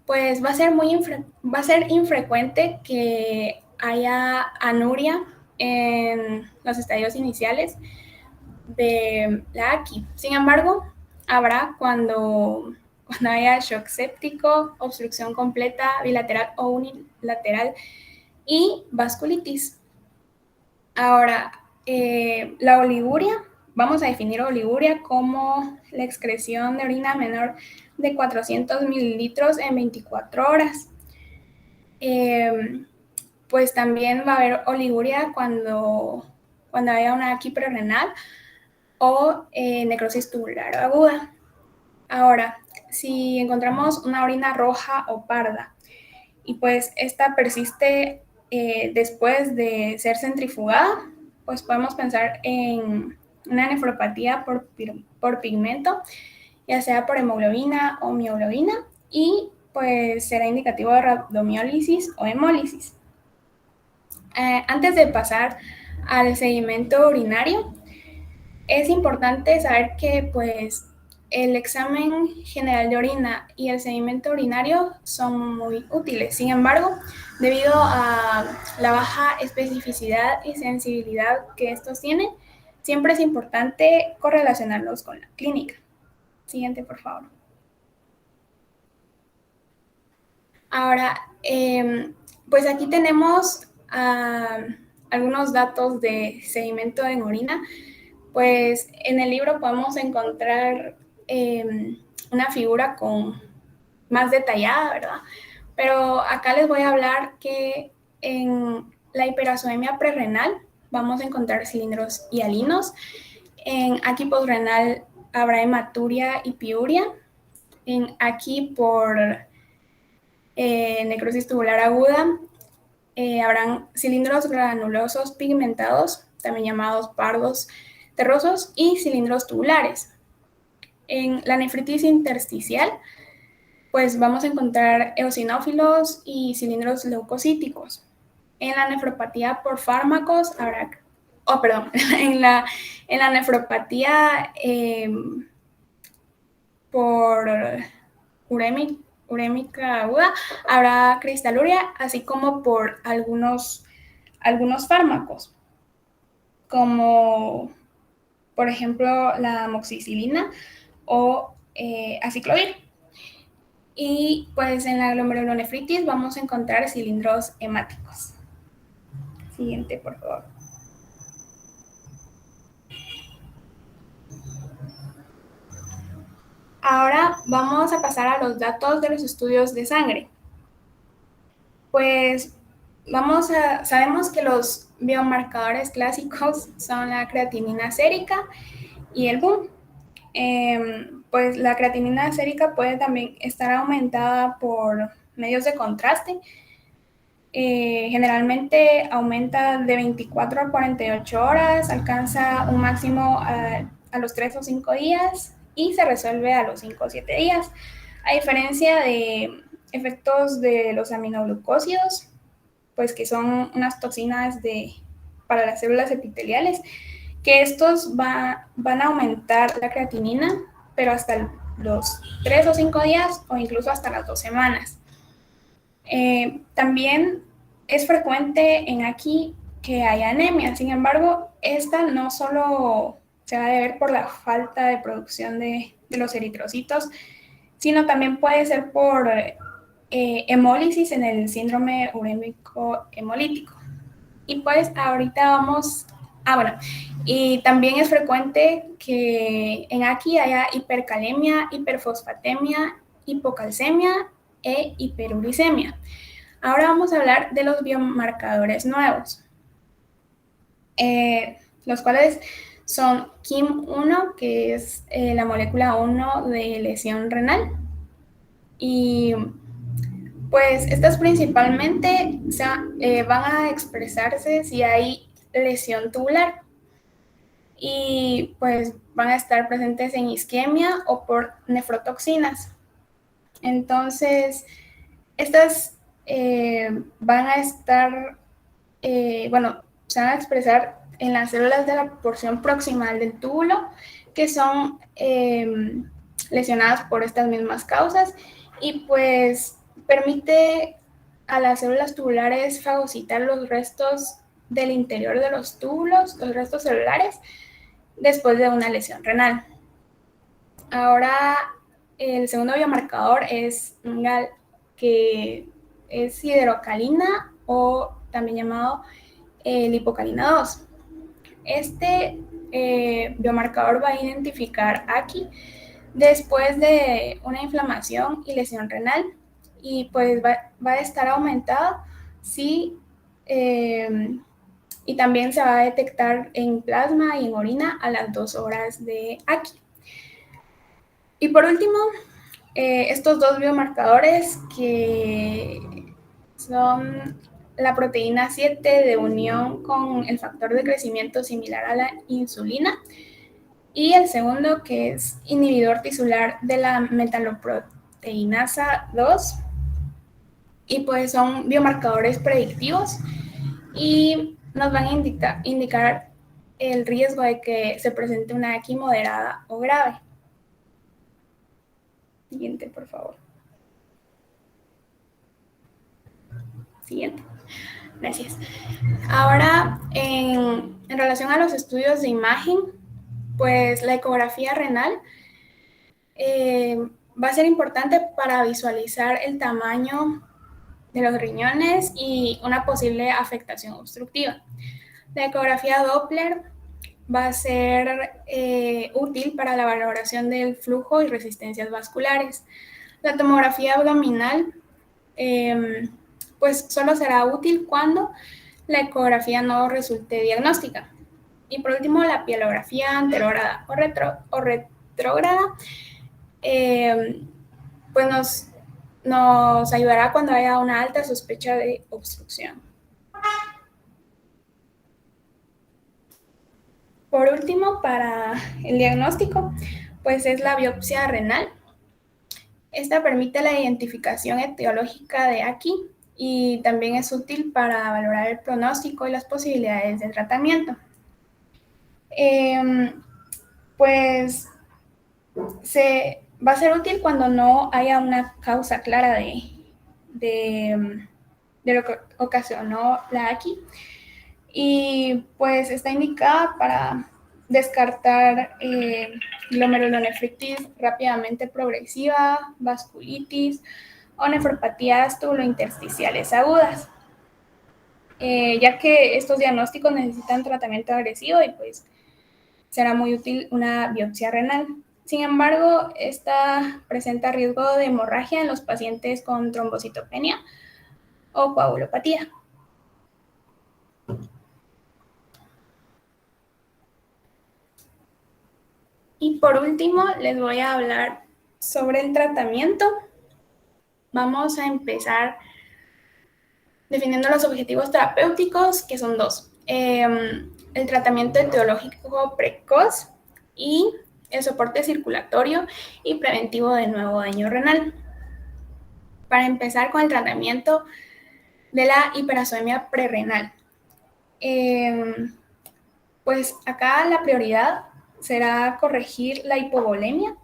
pues va a ser infrecuente que haya anuria en los estadios iniciales de la AQI. Sin embargo, habrá cuando haya shock séptico, obstrucción completa, bilateral o unilateral y vasculitis. Ahora, la oliguria, vamos a definir oliguria como la excreción de orina menor de 400 mililitros en 24 horas. Pues también va a haber oliguria cuando haya una AQI prerrenal o necrosis tubular aguda. Ahora, si encontramos una orina roja o parda y pues esta persiste después de ser centrifugada, pues podemos pensar en una nefropatía por pigmento, ya sea por hemoglobina o mioglobina, y pues será indicativo de rabdomiólisis o hemólisis. Antes de pasar al sedimento urinario, es importante saber que pues el examen general de orina y el sedimento urinario son muy útiles. Sin embargo, debido a la baja especificidad y sensibilidad que estos tienen, siempre es importante correlacionarlos con la clínica. Siguiente, por favor. Ahora, pues aquí tenemos algunos datos de sedimento en orina. Pues en el libro podemos encontrar una figura más detallada, ¿verdad? Pero acá les voy a hablar que en la hiperacemia prerrenal vamos a encontrar cilindros hialinos. En aquí posrenal habrá hematuria y piuria. Aquí por necrosis tubular aguda habrán cilindros granulosos pigmentados, también llamados pardos terrosos, y cilindros tubulares. En la nefritis intersticial, pues vamos a encontrar eosinófilos y cilindros leucocíticos. En la nefropatía por fármacos habrá, en la nefropatía por urémica aguda, habrá cristaluria, así como por algunos fármacos, como por ejemplo la amoxicilina o aciclovir. Y pues en la glomerulonefritis vamos a encontrar cilindros hemáticos. Siguiente, por favor. Ahora vamos a pasar a los datos de los estudios de sangre. Pues sabemos que los biomarcadores clásicos son la creatinina sérica y el BUN. Pues la creatinina sérica puede también estar aumentada por medios de contraste. Generalmente aumenta de 24 a 48 horas, alcanza un máximo a los 3 o 5 días y se resuelve a los 5 o 7 días. A diferencia de efectos de los aminoglucósidos, pues que son unas toxinas para las células epiteliales, que estos van a aumentar la creatinina, pero hasta los 3 o 5 días o incluso hasta las 2 semanas. También es frecuente en aquí que haya anemia. Sin embargo, esta no solo se va a deber por la falta de producción de los eritrocitos, sino también puede ser por hemólisis en el síndrome urémico hemolítico. Y pues ahorita vamos... y también es frecuente que en aquí haya hipercalemia, hiperfosfatemia, hipocalcemia e hiperuricemia. Ahora vamos a hablar de los biomarcadores nuevos, los cuales son KIM-1, que es la molécula 1 de lesión renal. Y pues estas principalmente van a expresarse si hay lesión tubular. Y pues van a estar presentes en isquemia o por nefrotoxinas. Entonces, estas van a estar, se van a expresar en las células de la porción proximal del túbulo, que son lesionadas por estas mismas causas, y pues permite a las células tubulares fagocitar los restos del interior de los túbulos, los restos celulares, después de una lesión renal. Ahora, el segundo biomarcador es GAL, que es siderocalina o también llamado lipocalina 2. Este biomarcador va a identificar aquí después de una inflamación y lesión renal, y pues va a estar aumentado y también se va a detectar en plasma y en orina a las 2 horas de aquí. Y por último, estos dos biomarcadores que son la proteína 7 de unión con el factor de crecimiento similar a la insulina, y el segundo que es inhibidor tisular de la metaloproteinasa 2, y pues son biomarcadores predictivos y nos van a indicar el riesgo de que se presente una AQI moderada o grave. Siguiente, por favor. Siguiente. Gracias. Ahora, en relación a los estudios de imagen, pues la ecografía renal va a ser importante para visualizar el tamaño de los riñones y una posible afectación obstructiva. La ecografía Doppler va a ser útil para la valoración del flujo y resistencias vasculares. La tomografía abdominal pues solo será útil cuando la ecografía no resulte diagnóstica. Y por último, la pielografía anterógrada o retrógrada pues nos ayudará cuando haya una alta sospecha de obstrucción. Por último, para el diagnóstico, pues es la biopsia renal. Esta permite la identificación etiológica de AQI y también es útil para valorar el pronóstico y las posibilidades de tratamiento. Pues se va a ser útil cuando no haya una causa clara de lo que ocasionó la AQI. Y pues está indicada para descartar glomerulonefritis rápidamente progresiva, vasculitis o nefropatías tubulointersticiales agudas, ya que estos diagnósticos necesitan tratamiento agresivo y pues será muy útil una biopsia renal. Sin embargo, esta presenta riesgo de hemorragia en los pacientes con trombocitopenia o coagulopatía. Y por último, les voy a hablar sobre el tratamiento. Vamos a empezar definiendo los objetivos terapéuticos, que son dos. El tratamiento etiológico precoz y el soporte circulatorio y preventivo de nuevo daño renal. Para empezar con el tratamiento de la hiperacemia prerrenal. Pues acá la prioridad será corregir la hipovolemia.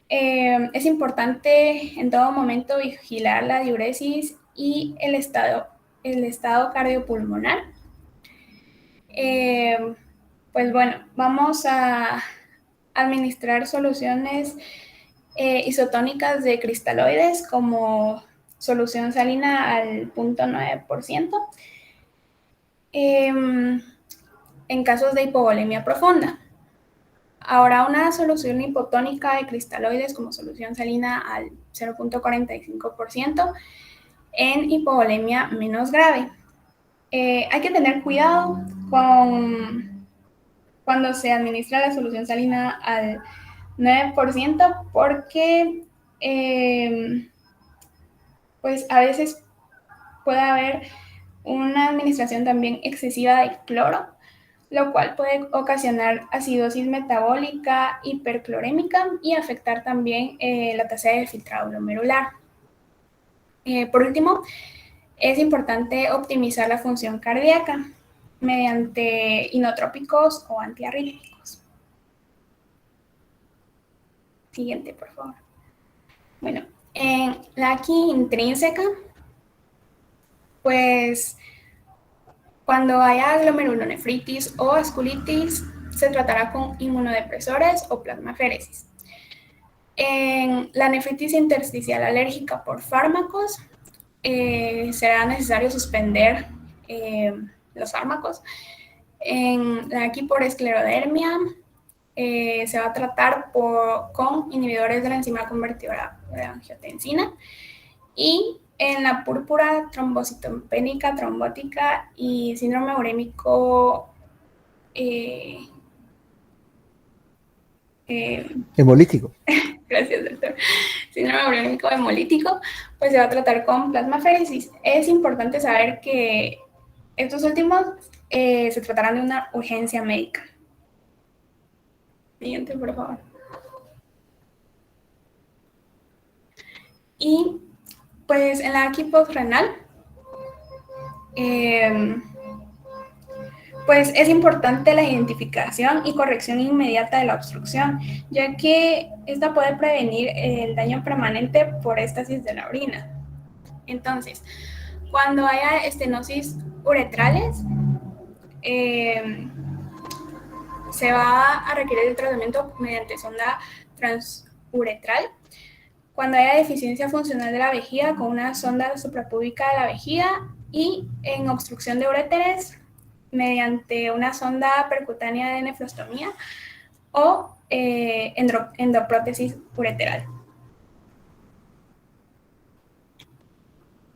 Es importante en todo momento vigilar la diuresis y el estado cardiopulmonar. Pues bueno, vamos a administrar soluciones isotónicas de cristaloides como solución salina al 0.9%. En casos de hipovolemia profunda. Ahora, una solución hipotónica de cristaloides como solución salina al 0.45% en hipovolemia menos grave. Hay que tener cuidado cuando se administra la solución salina al 9% porque pues a veces puede haber una administración también excesiva de cloro, lo cual puede ocasionar acidosis metabólica hiperclorémica y afectar también la tasa de filtrado glomerular. Por último, es importante optimizar la función cardíaca mediante inotrópicos o antiarrítmicos. Siguiente, por favor. Bueno, en la AQI intrínseca, pues cuando haya glomerulonefritis o vasculitis, se tratará con inmunodepresores o plasmaféresis. En la nefritis intersticial alérgica por fármacos, será necesario suspender los fármacos. En la AQI por esclerodermia, se va a tratar con inhibidores de la enzima convertidora de angiotensina. Y en la púrpura trombocitopénica, trombótica y síndrome urémico hemolítico. Gracias, doctor. Síndrome urémico hemolítico, pues se va a tratar con plasmaféresis. Es importante saber que estos últimos se tratarán de una urgencia médica. Siguiente, por favor. Y pues en la AQI postrenal, pues es importante la identificación y corrección inmediata de la obstrucción, ya que esta puede prevenir el daño permanente por éstasis de la orina. Entonces, cuando haya estenosis uretrales, se va a requerir el tratamiento mediante sonda transuretral. Cuando haya deficiencia funcional de la vejiga con una sonda suprapúbica de la vejiga y en obstrucción de uréteres mediante una sonda percutánea de nefrostomía o endoprótesis ureteral.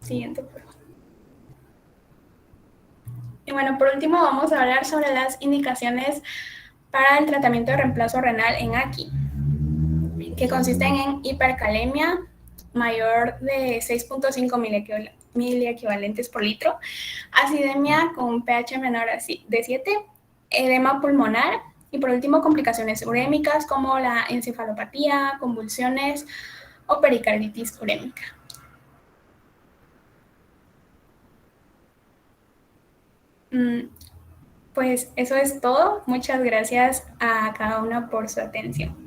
Siguiente, por favor. Y bueno, por último vamos a hablar sobre las indicaciones para el tratamiento de reemplazo renal en AQI, que consisten en hipercalemia mayor de 6.5 miliequivalentes por litro, acidemia con pH menor de 7, edema pulmonar y por último complicaciones urémicas como la encefalopatía, convulsiones o pericarditis urémica. Pues eso es todo. Muchas gracias a cada uno por su atención.